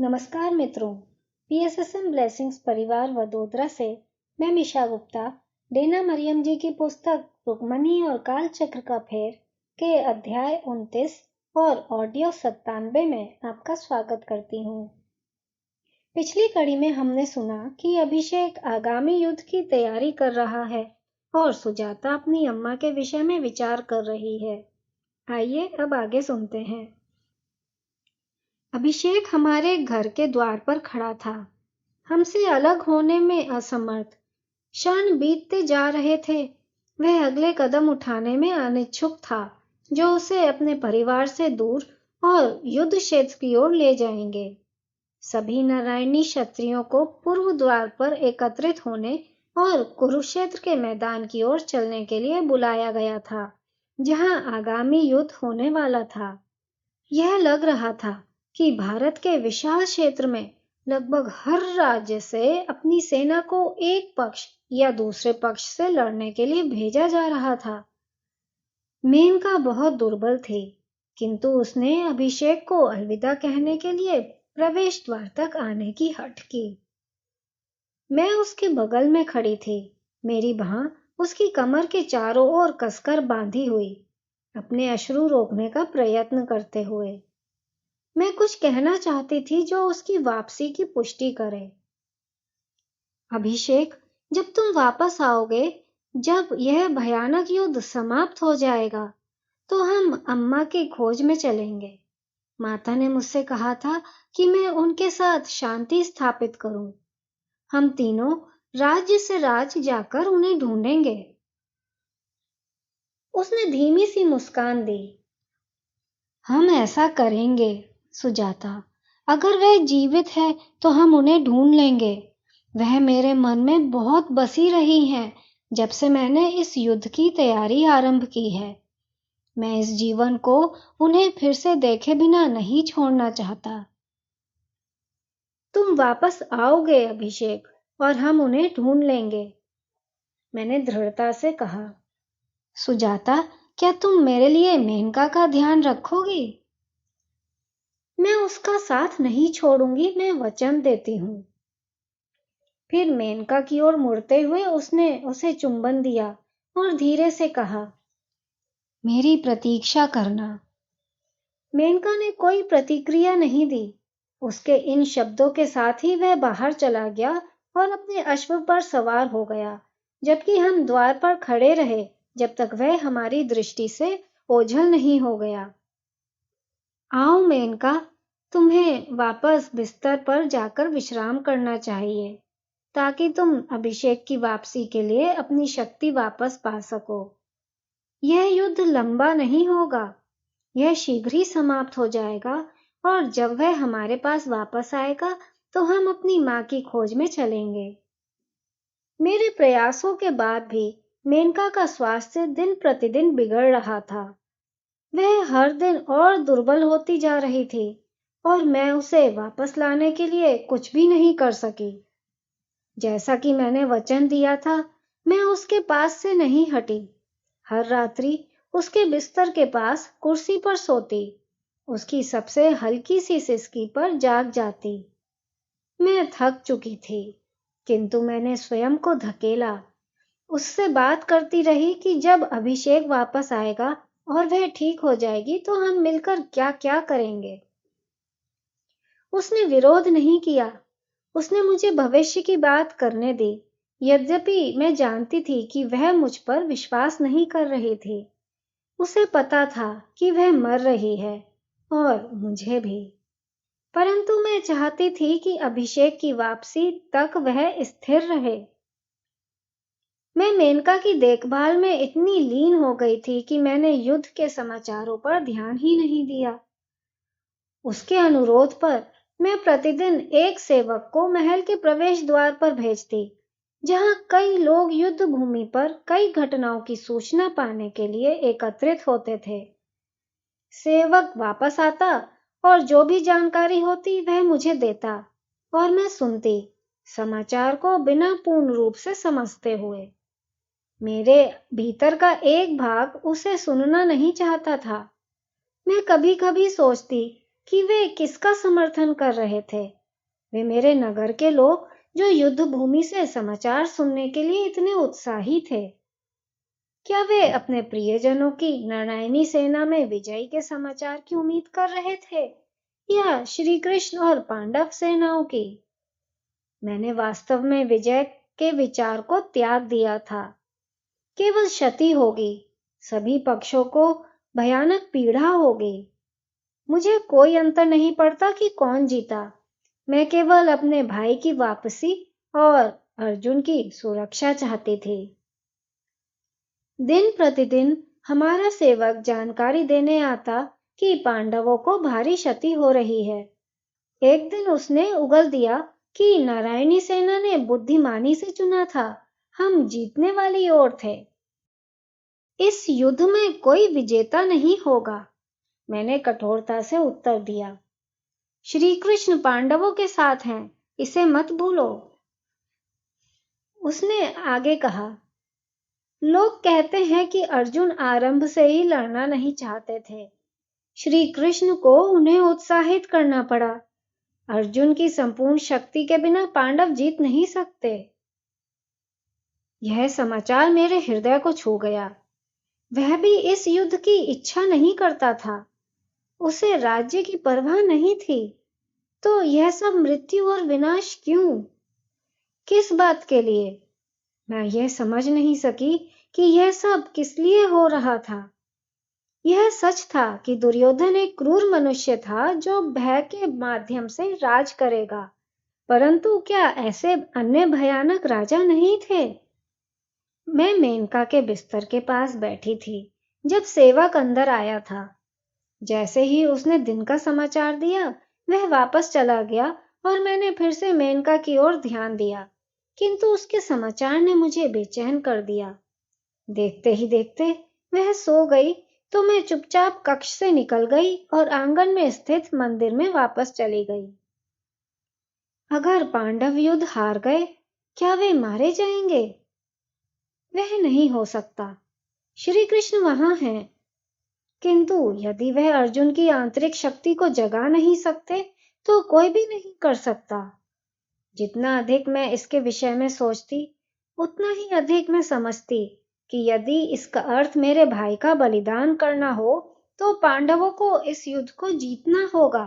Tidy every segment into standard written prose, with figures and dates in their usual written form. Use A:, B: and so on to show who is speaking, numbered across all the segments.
A: नमस्कार मित्रों, PSSM blessings परिवार वडोदरा से मैं मिशा गुप्ता डेना मरियम जी की पुस्तक रुक्मणी और काल चक्र का फेर के अध्याय 29 और ऑडियो 97 में आपका स्वागत करती हूँ। पिछली कड़ी में हमने सुना कि अभिषेक आगामी युद्ध की तैयारी कर रहा है और सुजाता अपनी अम्मा के विषय में विचार कर रही है। आइए अब आगे सुनते हैं। अभिषेक हमारे घर के द्वार पर खड़ा था, हमसे अलग होने में असमर्थ। क्षण बीतते जा रहे थे। वह अगले कदम उठाने में अनिच्छुक था, जो उसे अपने परिवार से दूर और युद्ध क्षेत्र की ओर ले जाएंगे। सभी नारायणी क्षत्रियों को पूर्व द्वार पर एकत्रित होने और कुरुक्षेत्र के मैदान की ओर चलने के लिए बुलाया गया था, जहां आगामी युद्ध होने वाला था। यह लग रहा था कि भारत के विशाल क्षेत्र में लगभग हर राज्य से अपनी सेना को एक पक्ष या दूसरे पक्ष से लड़ने के लिए भेजा जा रहा था। मेनका बहुत दुर्बल थी, किंतु उसने अभिषेक को अलविदा कहने के लिए प्रवेश द्वार तक आने की हठ की। मैं उसके बगल में खड़ी थी, मेरी बांह उसकी कमर के चारों ओर कसकर बांधी हुई, अपने अश्रु रोकने का प्रयत्न करते हुए। मैं कुछ कहना चाहती थी जो उसकी वापसी की पुष्टि करे। अभिषेक, जब तुम वापस आओगे, जब यह भयानक युद्ध समाप्त हो जाएगा, तो हम अम्मा की खोज में चलेंगे। माता ने मुझसे कहा था कि मैं उनके साथ शांति स्थापित करूं। हम तीनों राज्य से राज्य जाकर उन्हें ढूंढेंगे। उसने धीमी सी मुस्कान दी। हम ऐसा करेंगे सुजाता। अगर वह जीवित है तो हम उन्हें ढूंढ लेंगे। वह मेरे मन में बहुत बसी रही हैं जब से मैंने इस युद्ध की तैयारी आरंभ की है। मैं इस जीवन को उन्हें फिर से देखे बिना नहीं छोड़ना चाहता। तुम वापस आओगे अभिषेक, और हम उन्हें ढूंढ लेंगे, मैंने दृढ़ता से कहा। सुजाता, क्या तुम मेरे लिए मेनका का ध्यान रखोगी? मैं उसका साथ नहीं छोड़ूंगी, मैं वचन देती हूं। फिर मेनका की ओर मुड़ते हुए उसने उसे चुंबन दिया और धीरे से कहा, मेरी प्रतीक्षा करना। मेनका ने कोई प्रतिक्रिया नहीं दी। उसके इन शब्दों के साथ ही वह बाहर चला गया और अपने अश्व पर सवार हो गया, जबकि हम द्वार पर खड़े रहे जब तक वह हमारी दृष्टि से ओझल नहीं हो गया। आओ मेनका, तुम्हें वापस बिस्तर पर जाकर विश्राम करना चाहिए, ताकि तुम अभिषेक की वापसी के लिए अपनी शक्ति वापस पा सको। यह युद्ध लंबा नहीं होगा, यह शीघ्र ही समाप्त हो जाएगा, और जब वह हमारे पास वापस आएगा तो हम अपनी मां की खोज में चलेंगे। मेरे प्रयासों के बाद भी मेनका का स्वास्थ्य दिन प्रतिदिन बिगड़ रहा था। वह हर दिन और दुर्बल होती जा रही थी, और मैं उसे वापस लाने के लिए कुछ भी नहीं कर सकी। जैसा कि मैंने वचन दिया था, मैं उसके पास से नहीं हटी। हर रात्रि उसके बिस्तर के पास कुर्सी पर सोती, उसकी सबसे हल्की सी सिसकी पर जाग जाती। मैं थक चुकी थी, किंतु मैंने स्वयं को धकेला। उससे बात करती रही कि जब अभिषेक वापस आएगा और वह ठीक हो जाएगी तो हम मिलकर क्या क्या करेंगे। उसने विरोध नहीं किया। उसने मुझे भविष्य की बात करने दी, यद्यपि मैं जानती थी कि वह मुझ पर विश्वास नहीं कर रही थी। उसे पता था कि वह मर रही है, और मुझे भी। परंतु मैं चाहती थी कि अभिषेक की वापसी तक वह स्थिर रहे। मैं मेनका की देखभाल में इतनी लीन हो गई थी कि मैंने युद्ध के समाचारों पर ध्यान ही नहीं दिया। उसके अनुरोध पर मैं प्रतिदिन एक सेवक को महल के प्रवेश द्वार पर भेजती, जहां कई लोग युद्ध भूमि पर कई घटनाओं की सूचना पाने के लिए एकत्रित होते थे। सेवक वापस आता और जो भी जानकारी होती वह मुझे देता, और मैं सुनती, समाचार को बिना पूर्ण रूप से समझते हुए। मेरे भीतर का एक भाग उसे सुनना नहीं चाहता था। मैं कभी कभी सोचती कि वे किसका समर्थन कर रहे थे। वे मेरे नगर के लोग जो युद्ध भूमि से समाचार सुनने के लिए इतने उत्साही थे। क्या वे अपने प्रियजनों की नारायणी सेना में विजय के समाचार की उम्मीद कर रहे थे या श्री कृष्ण और पांडव सेनाओं की? मैंने वास्तव में विजय के विचार को त्याग दिया था। केवल क्षति होगी, सभी पक्षों को भयानक पीड़ा होगी। मुझे कोई अंतर नहीं पड़ता कि कौन जीता। मैं केवल अपने भाई की वापसी और अर्जुन की सुरक्षा चाहती थी। दिन प्रतिदिन हमारा सेवक जानकारी देने आता कि पांडवों को भारी क्षति हो रही है। एक दिन उसने उगल दिया कि नारायणी सेना ने बुद्धिमानी से चुना था। हम जीतने वाली ओर थे। इस युद्ध में कोई विजेता नहीं होगा, मैंने कठोरता से उत्तर दिया। श्री कृष्ण पांडवों के साथ हैं, इसे मत भूलो। उसने आगे कहा, लोग कहते हैं कि अर्जुन आरंभ से ही लड़ना नहीं चाहते थे। श्री कृष्ण को उन्हें उत्साहित करना पड़ा। अर्जुन की संपूर्ण शक्ति के बिना पांडव जीत नहीं सकते। यह समाचार मेरे हृदय को छू गया। वह भी इस युद्ध की इच्छा नहीं करता था। उसे राज्य की परवाह नहीं थी। तो यह सब मृत्यु और विनाश क्यों? किस बात के लिए? मैं यह समझ नहीं सकी कि यह सब किस लिए हो रहा था। यह सच था कि दुर्योधन एक क्रूर मनुष्य था जो भय के माध्यम से राज करेगा, परंतु क्या ऐसे अन्य भयानक राजा नहीं थे? मैं मेनका के बिस्तर के पास बैठी थी जब सेवक अंदर आया था। जैसे ही उसने दिन का समाचार दिया, वह वापस चला गया और मैंने फिर से मेनका की ओर ध्यान दिया, किंतु उसके समाचार ने मुझे बेचैन कर दिया। देखते ही देखते वह सो गई तो मैं चुपचाप कक्ष से निकल गई और आंगन में स्थित मंदिर में वापस चली गई। अगर पांडव युद्ध हार गए, क्या वे मारे जाएंगे? वह नहीं हो सकता। श्री कृष्ण वहां हैं, किंतु यदि वह अर्जुन की आंतरिक शक्ति को जगा नहीं सकते तो कोई भी नहीं कर सकता। जितना अधिक मैं इसके विषय में सोचती, उतना ही अधिक मैं समझती कि यदि इसका अर्थ मेरे भाई का बलिदान करना हो तो पांडवों को इस युद्ध को जीतना होगा।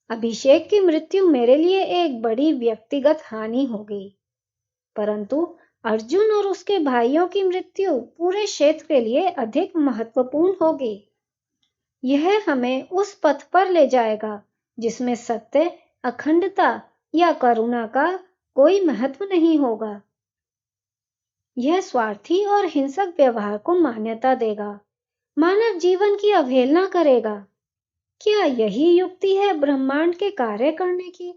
A: अभिषेक की मृत्यु मेरे लिए एक बड़ी व्यक्तिगत हानि होगी, परंतु अर्जुन और उसके भाइयों की मृत्यु पूरे क्षेत्र के लिए अधिक महत्वपूर्ण होगी। यह हमें उस पथ पर ले जाएगा जिसमें सत्य, अखंडता या करुणा का कोई महत्व नहीं होगा। यह स्वार्थी और हिंसक व्यवहार को मान्यता देगा, मानव जीवन की अवहेलना करेगा। क्या यही युक्ति है ब्रह्मांड के कार्य करने की?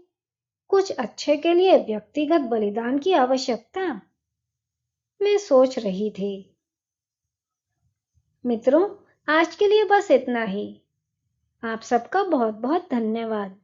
A: कुछ अच्छे के लिए व्यक्तिगत बलिदान की आवश्यकता? मैं सोच रही थी। मित्रों, आज के लिए बस इतना ही। आप सबका बहुत बहुत धन्यवाद।